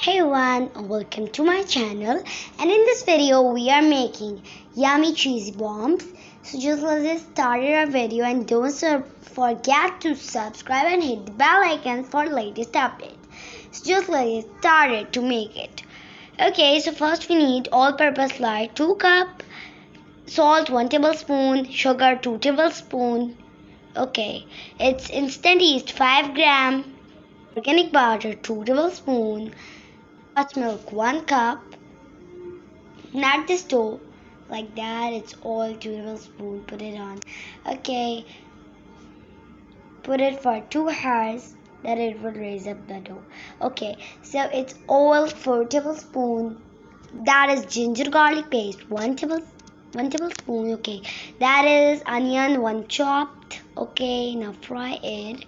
Hey everyone, welcome to my channel, and in this video we are making yummy cheesy bombs. So just let's get started our video, and don't forget to subscribe and hit the bell icon for latest update. So just let's get started to make it. Okay, so first we need all-purpose flour 2 cup, salt 1 tablespoon, sugar 2 tablespoon. Okay, it's instant yeast 5 gram, organic butter 2 tablespoon, hot milk 1 cup. Not the stove like that, it's all 2 tablespoons. Put it on. Okay, put it for 2 hours that it will raise up the dough. Okay, so it's oil 4 tablespoons. That is ginger garlic paste 1 tablespoon. Okay, that is onion 1 chopped. Okay, now fry it.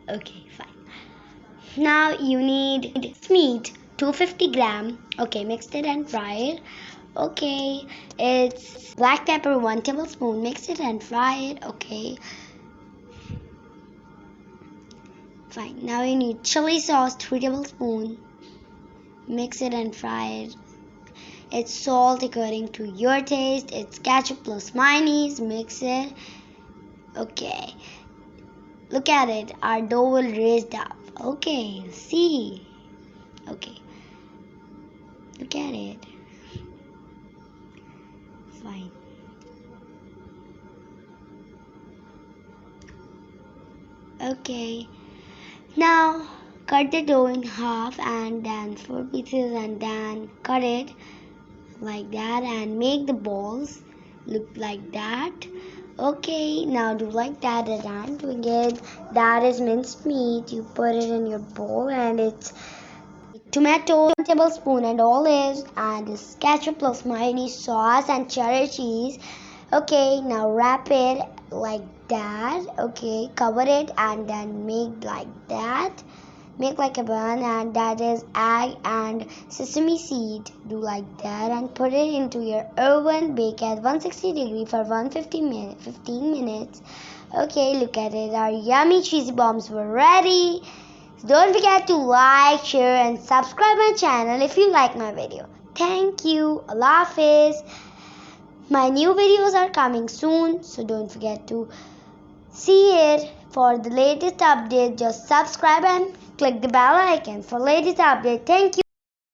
Okay, fine. Now you need meat 250 gram. Okay, mix it and fry it. Okay, it's black pepper 1 tablespoon. Mix it and fry it. Okay, fine. Now you need chili sauce 3 tablespoon. Mix it and fry it. It's salt according to your taste. It's ketchup plus mayonnaise. Mix it. Okay, look at it. Our dough will raise up. Okay, see. Okay, look at it. Fine. Okay, now cut the dough in half and then 4 pieces, and then cut it like that and make the balls look like that. Okay, now do like that, and I'm doing it. That is minced meat. You put it in your bowl, and it's tomato 1 tablespoon and olives, and this ketchup plus mayonnaise sauce and cheddar cheese. Okay, now wrap it like that. Okay, cover it and then make like that. Make like a bun, and that is egg and sesame seed. Do like that and put it into your oven. Bake at 160 degree for 15 minutes. Okay, look at it. Our yummy cheesy bombs were ready. Don't forget to like, share and subscribe my channel if you like my video. Thank you. Allah Hafiz. My new videos are coming soon, so don't forget to see it. For the latest update, just subscribe and click the bell icon for latest update. Thank you.